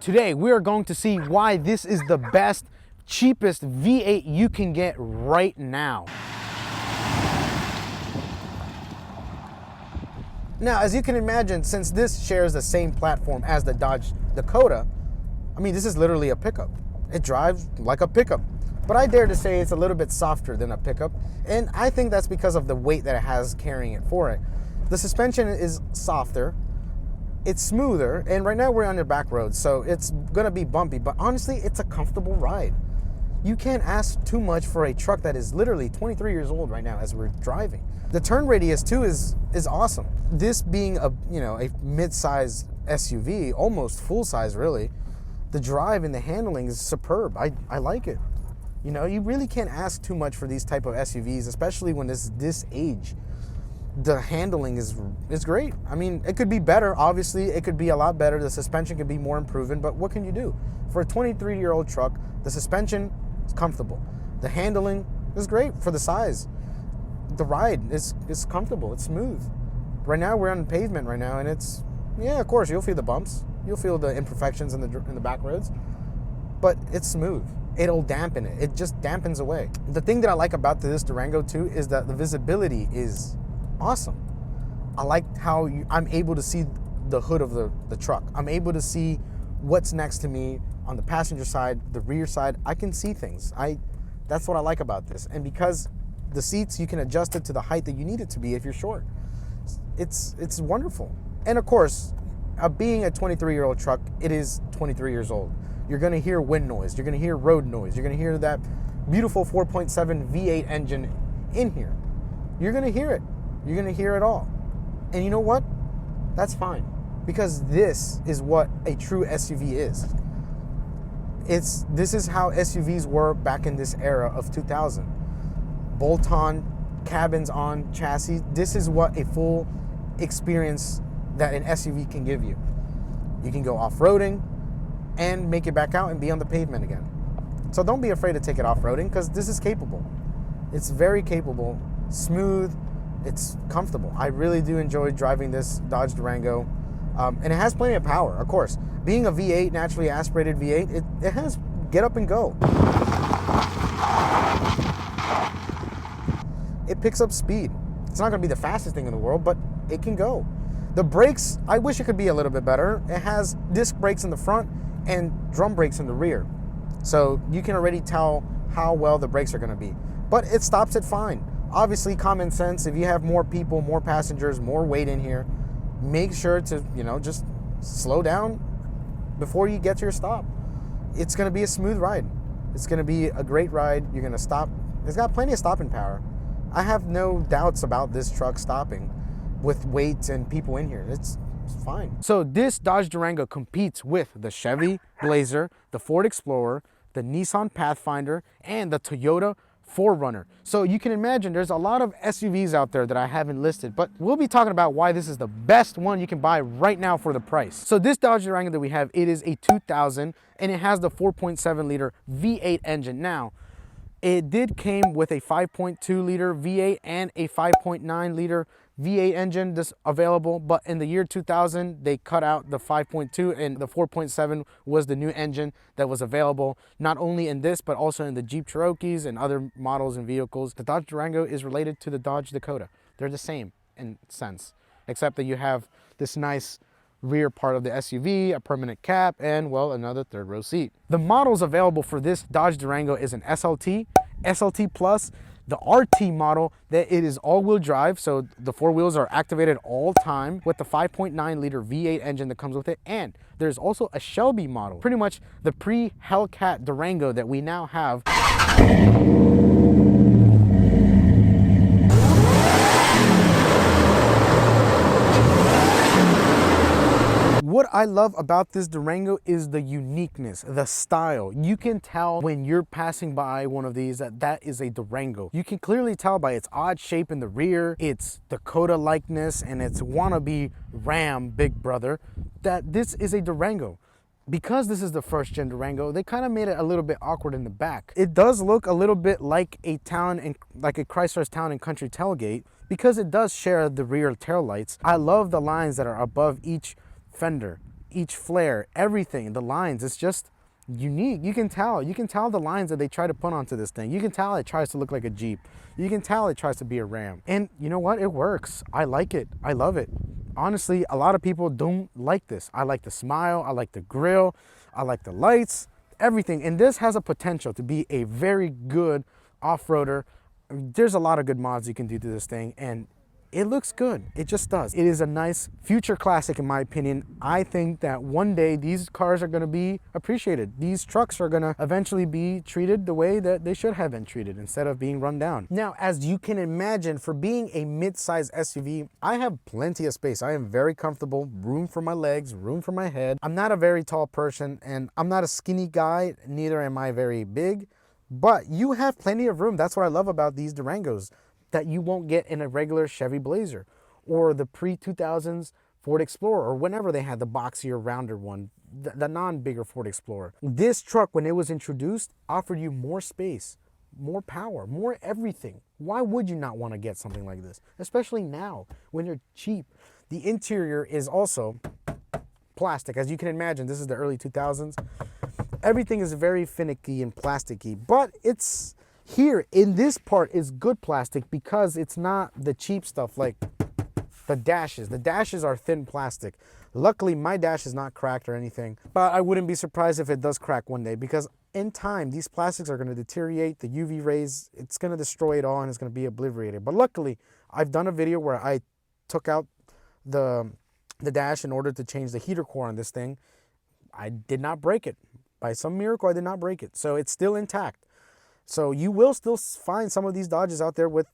Today we are going to see why this is the best, cheapest V8 you can get right now. Now, as you can imagine, since this shares the same platform as the Dodge Dakota, I mean, this is literally a pickup. It drives like a pickup, but I dare to say it's a little bit softer than a pickup, and I think that's because of the weight that it has carrying it for it. The suspension is softer, it's smoother, and right now we're on the back road, so it's gonna be bumpy, but honestly, it's a comfortable ride. You can't ask too much for a truck that is literally 23 years old right now as we're driving. The turn radius too is awesome. This being a mid-sized SUV, almost full size really, the drive and the handling is superb. I like it. You know, you really can't ask too much for these type of SUVs, especially when it's this age. The handling is great. I mean, it could be better. Obviously, it could be a lot better. The suspension could be more improved, but what can you do? For a 23-year-old truck, the suspension is comfortable. The handling is great for the size. The ride is comfortable. It's smooth. Right now, we're on pavement right now, and it's, yeah, of course, you'll feel the bumps. You'll feel the imperfections in the back roads, but it's smooth. It'll dampen it. It just dampens away. The thing that I like about this Durango too is that the visibility is awesome. I like how I'm able to see the hood of the truck. I'm able to see what's next to me on the passenger side, the rear side. I can see things. That's what I like about this. And because the seats, you can adjust it to the height that you need it to be if you're short. It's wonderful. And of course, being a 23-year-old truck, it is 23 years old. You're gonna hear wind noise, you're gonna hear road noise, you're gonna hear that beautiful 4.7 V8 engine in here. You're gonna hear it. You're gonna hear it all. And you know what? That's fine. Because this is what a true SUV is. This is how SUVs were back in this era of 2000. Bolt-on, cabins on, chassis. This is what a full experience that an SUV can give you. You can go off-roading and make it back out and be on the pavement again. So don't be afraid to take it off-roading because this is capable. It's very capable, smooth, it's comfortable. I really do enjoy driving this Dodge Durango. And it has plenty of power, of course. Being a V8, naturally aspirated V8, it has get up and go. It picks up speed. It's not gonna be the fastest thing in the world, but it can go. The brakes, I wish it could be a little bit better. It has disc brakes in the front and drum brakes in the rear. So you can already tell how well the brakes are gonna be. But it stops it fine. Obviously, common sense, if you have more people, more passengers, more weight in here, make sure to, just slow down before you get to your stop. It's gonna be a smooth ride. It's gonna be a great ride. You're gonna stop. It's got plenty of stopping power. I have no doubts about this truck stopping with weight and people in here. It's fine. So this Dodge Durango competes with the Chevy Blazer, the Ford Explorer, the Nissan Pathfinder, and the Toyota 4Runner. So you can imagine there's a lot of SUVs out there that I haven't listed, but we'll be talking about why this is the best one you can buy right now for the price. So this Dodge Durango that we have, it is a 2000 and it has the 4.7 liter V8 engine. Now, it did came with a 5.2 liter V8 and a 5.9 liter V8 engine that's available, but in the year 2000 they cut out the 5.2 and the 4.7 was the new engine that was available, not only in this but also in the Jeep Cherokees and other models and vehicles. The Dodge Durango is related to the Dodge Dakota. They're the same in sense, except that you have this nice rear part of the SUV, a permanent cap, and well, another third row seat. The models available for this Dodge Durango is an SLT, SLT Plus, the RT model, that it is all-wheel drive, so the four wheels are activated all time with the 5.9 liter V8 engine that comes with it, and there's also a Shelby model, pretty much the pre-Hellcat Durango that we now have. What I love about this Durango is the uniqueness, the style. You can tell when you're passing by one of these that is a Durango. You can clearly tell by its odd shape in the rear, its Dakota likeness, and its wannabe Ram big brother, that this is a Durango. Because this is the first gen Durango, they kind of made it a little bit awkward in the back. It does look a little bit like a Chrysler's Town and Country tailgate because it does share the rear tail lights. I love the lines that are above each fender. each flare, everything, the lines, it's just unique. You can tell the lines that they try to put onto this thing. You can tell it tries to look like a Jeep. You can tell it tries to be a Ram. And you know what? It works. I like it. I love it. Honestly, a lot of people don't like this. I like the smile. I like the grill. I like the lights, everything. And this has a potential to be a very good off-roader. There's a lot of good mods you can do to this thing, and it looks good. It just does. It is a nice future classic in my opinion. I think that one day these cars are gonna be appreciated. These trucks are gonna eventually be treated the way that they should have been treated instead of being run down. Now, as you can imagine, for being a mid-size SUV, I have plenty of space. I am very comfortable, room for my legs, room for my head. I'm not a very tall person, and I'm not a skinny guy, neither am I very big, but you have plenty of room. That's what I love about these Durangos, that you won't get in a regular Chevy Blazer or the pre-2000s Ford Explorer, or whenever they had the boxier, rounder one, the non-bigger Ford Explorer. This truck, when it was introduced, offered you more space, more power, more everything. Why would you not want to get something like this? Especially now, when they're cheap. The interior is also plastic. As you can imagine, this is the early 2000s. Everything is very finicky and plasticky, but it's here in this part is good plastic because it's not the cheap stuff like the dashes. The dashes are thin plastic. Luckily, my dash is not cracked or anything, but I wouldn't be surprised if it does crack one day, because in time, these plastics are going to deteriorate. The UV rays, it's going to destroy it all and it's going to be obliterated. But luckily, I've done a video where I took out the dash in order to change the heater core on this thing. I did not break it. By some miracle, I did not break it. So it's still intact. So you will still find some of these Dodges out there with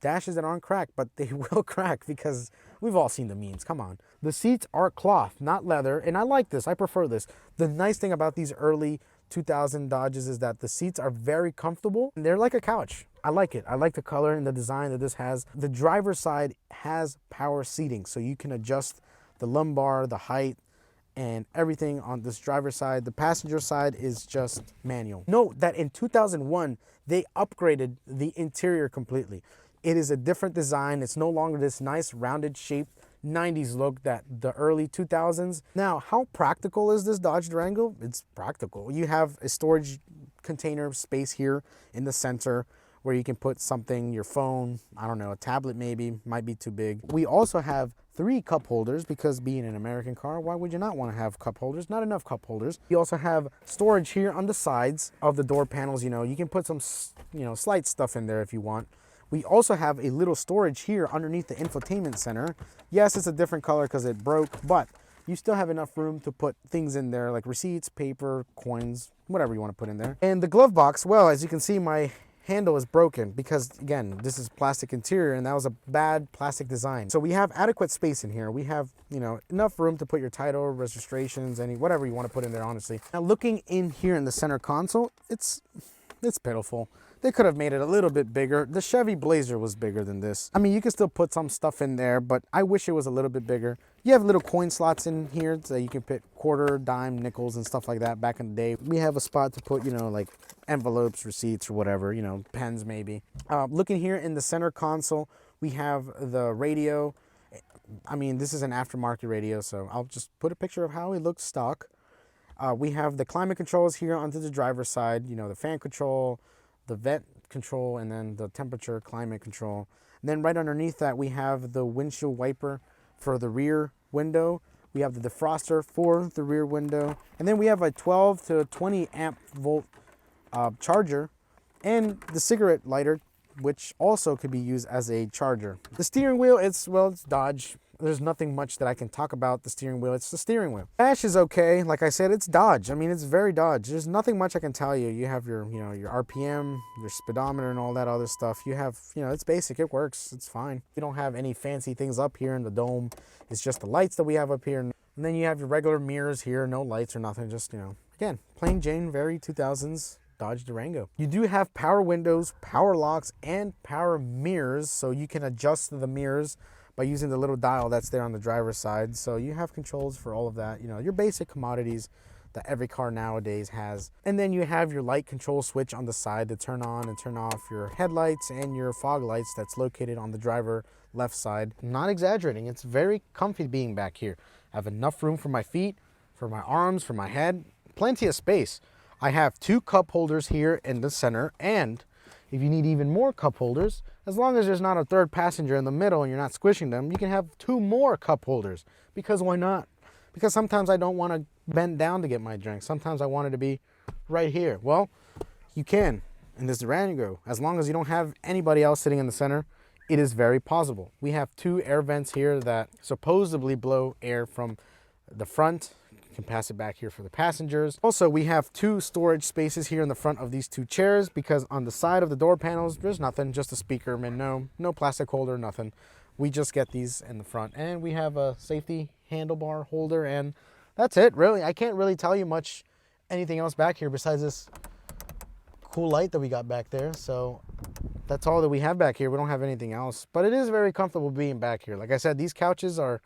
dashes that aren't cracked, but they will crack because we've all seen the memes. Come on. The seats are cloth, not leather, and I like this. I prefer this. The nice thing about these early 2000 Dodges is that the seats are very comfortable. They're like a couch. I like it. I like the color and the design that this has. The driver's side has power seating, so you can adjust the lumbar, the height, and everything on this driver's side. The passenger side is just manual. Note that in 2001, they upgraded the interior completely. It is a different design. It's no longer this nice rounded shape 90s look that the early 2000s. Now, how practical is this Dodge Durango? It's practical. You have a storage container space here in the center where you can put something, your phone, I don't know, a tablet maybe, might be too big. We also have 3 cup holders, because being an American car, why would you not want to have cup holders? Not enough cup holders. You also have storage here on the sides of the door panels. You know, you can put some, slight stuff in there if you want. We also have a little storage here underneath the infotainment center. Yes, it's a different color because it broke, but you still have enough room to put things in there like receipts, paper, coins, whatever you want to put in there. And the glove box, well, as you can see, my handle is broken because, again, this is plastic interior and that was a bad plastic design. So we have adequate space in here. We have, enough room to put your title, registrations, whatever you want to put in there, honestly. Now, looking in here in the center console, it's pitiful. They could have made it a little bit bigger. The Chevy Blazer was bigger than this. I mean, you can still put some stuff in there, but I wish it was a little bit bigger. You have little coin slots in here so you can put quarter, dime, nickels, and stuff like that. Back in the day, we have a spot to put, like envelopes, receipts, or whatever, pens maybe. Looking here in the center console, we have the radio. I mean, this is an aftermarket radio, so I'll just put a picture of how it looks stock. We have the climate controls here onto the driver's side, the fan control, the vent control, and then the temperature climate control. And then right underneath that, we have the windshield wiper for the rear window. We have the defroster for the rear window. And then we have a 12 to 20 amp volt charger, and the cigarette lighter, which also could be used as a charger. The steering wheel, it's Dodge. There's nothing much that I can talk about the steering wheel. It's the steering wheel. Dash is okay. Like I said, it's Dodge. I mean, it's very Dodge. There's nothing much I can tell you. You have your, your RPM, your speedometer, and all that other stuff. You have, it's basic. It works. It's fine. You don't have any fancy things up here in the dome. It's just the lights that we have up here. And then you have your regular mirrors here. No lights or nothing. Just, again, plain Jane, very 2000s Dodge Durango. You do have power windows, power locks, and power mirrors. So you can adjust the mirrors by using the little dial that's there on the driver's side. So you have controls for all of that, your basic commodities that every car nowadays has. And then you have your light control switch on the side to turn on and turn off your headlights and your fog lights that's located on the driver left side. I'm not exaggerating, it's very comfy being back here. I have enough room for my feet. for my arms, for my head, plenty of space. I have 2 cup holders here in the center, and if you need even more cup holders, as long as there's not a third passenger in the middle and you're not squishing them, you can have 2 more cup holders. Because why not? Because sometimes I don't want to bend down to get my drink. Sometimes I want it to be right here. Well, you can in this Durango. As long as you don't have anybody else sitting in the center, it is very possible. We have 2 air vents here that supposedly blow air from the front. You can pass it back here for the passengers. Also, we have 2 storage spaces here in the front of these 2 chairs, because on the side of the door panels, there's nothing, just a speaker, and no plastic holder, nothing. We just get these in the front, and we have a safety handlebar holder, and that's it, really. I can't really tell you much anything else back here besides this cool light that we got back there. So that's all that we have back here. We don't have anything else, but it is very comfortable being back here. Like I said, these couches are,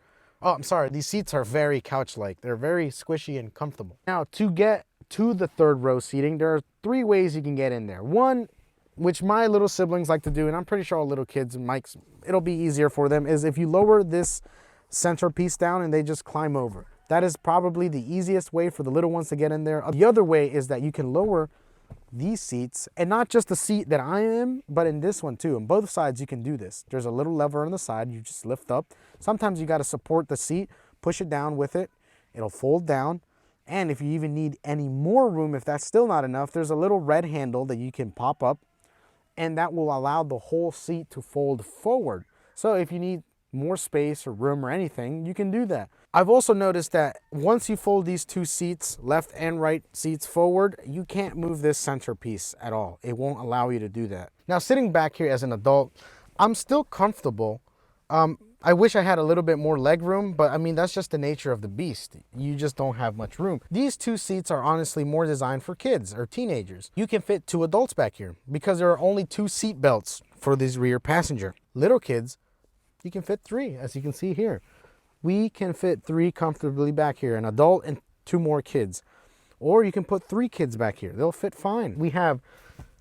these seats are very couch-like. They're very squishy and comfortable. Now, to get to the 3rd row seating, there are 3 ways you can get in there. One, which my little siblings like to do, and I'm pretty sure all little kids, Mike's, it'll be easier for them, is if you lower this centerpiece down and they just climb over. That is probably the easiest way for the little ones to get in there. The other way is that you can lower these seats, and not just the seat that I am, but in this one too. On both sides you can do this. There's a little lever on the side, you just lift up. Sometimes you got to support the seat, push it down with it, it'll fold down. And if you even need any more room, if that's still not enough, there's a little red handle that you can pop up, and that will allow the whole seat to fold forward. So if you need more space or room or anything, you can do that. I've also noticed that once you fold these 2 seats, left and right seats forward, you can't move this centerpiece at all. It won't allow you to do that. Now, sitting back here as an adult, I'm still comfortable. I wish I had a little bit more leg room, but I mean, that's just the nature of the beast. You just don't have much room. These 2 seats are honestly more designed for kids or teenagers. You can fit 2 adults back here because there are only 2 seat belts for this rear passenger. Little kids, you can fit 3, as you can see here. We can fit 3 comfortably back here, an adult and 2 more kids. Or you can put 3 kids back here. They'll fit fine. We have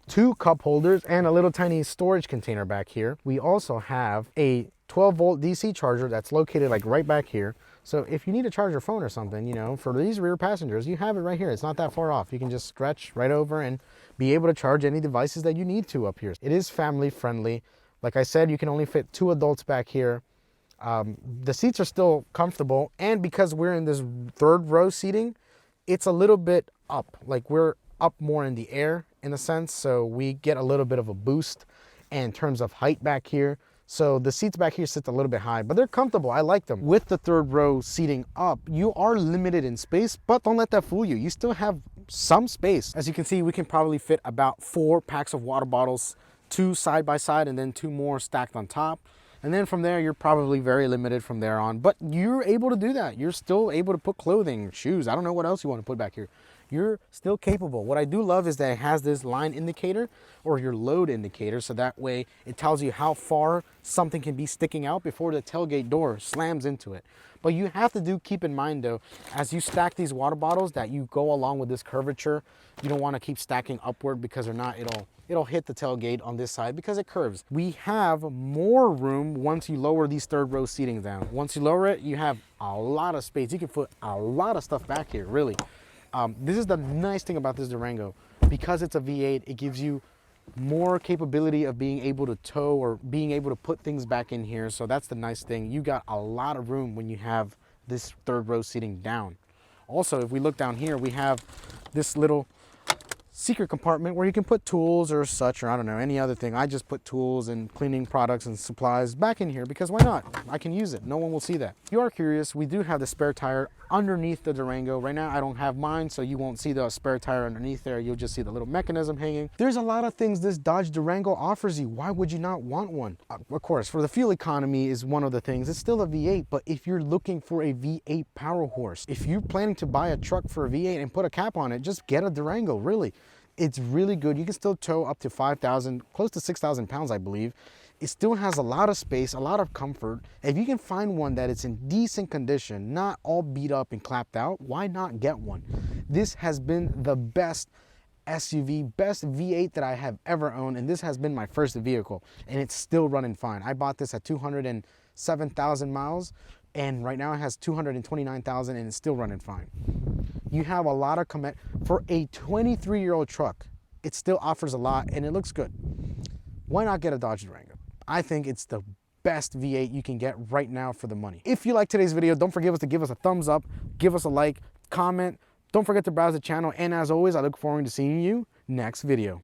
2 cup holders and a little tiny storage container back here. We also have a 12-volt DC charger that's located like right back here. So if you need to charge your phone or something, you know, for these rear passengers, you have it right here. It's not that far off. You can just stretch right over and be able to charge any devices that you need to up here. It is family friendly. Like I said, you can only fit 2 adults back here. The seats are still comfortable, and because we're in this 3rd row seating, it's a little bit up. Like we're up more in the air in a sense, so we get a little bit of a boost in terms of height back here. So the seats back here sit a little bit high, but they're comfortable. I like them. With the 3rd row seating up, you are limited in space, but don't let that fool you. You still have some space. As you can see, we can probably fit about 4 packs of water bottles, 2 side by side, and then 2 more stacked on top. And then from there, you're probably very limited from there on, but you're able to do that. You're still able to put clothing, shoes. I don't know what else you want to put back here. You're still capable. What I do love is that it has this line indicator or your load indicator. So that way it tells you how far something can be sticking out before the tailgate door slams into it. But you have to keep in mind though, as you stack these water bottles, that you go along with this curvature. You don't want to keep stacking upward, because or not, it'll hit the tailgate on this side because it curves. We have more room once you lower these 3rd row seating down. Once you lower it, you have a lot of space. You can put a lot of stuff back here, really. This is the nice thing about this Durango. Because it's a V8, it gives you more capability of being able to tow or being able to put things back in here. So that's the nice thing. You got a lot of room when you have this 3rd row seating down. Also, if we look down here, we have this little secret compartment where you can put tools or such, or I don't know, any other thing. I just put tools and cleaning products and supplies back in here because why not? I can use it. No one will see that. If you are curious, we do have the spare tire underneath the Durango. Right now, I don't have mine, so you won't see the spare tire underneath there. You'll just see the little mechanism hanging. There's a lot of things this Dodge Durango offers you. Why would you not want one? Of course, for the fuel economy is one of the things. It's still a V8, but if you're looking for a V8 power horse, if you're planning to buy a truck for a V8 and put a cap on it, just get a Durango, really. It's really good. You can still tow up to 5,000, close to 6,000 pounds, I believe. It still has a lot of space, a lot of comfort. If you can find one that is in decent condition, not all beat up and clapped out, why not get one? This has been the best SUV, best V8 that I have ever owned, and this has been my first vehicle, and it's still running fine. I bought this at 207,000 miles, And right now it has 229,000 and it's still running fine. You have a lot of for a 23-year-old truck. It still offers a lot and it looks good. Why not get a Dodge Durango? I think it's the best V8 you can get right now for the money. If you like today's video, don't forget to give us a thumbs up, give us a like, comment. Don't forget to browse the channel. And as always, I look forward to seeing you next video.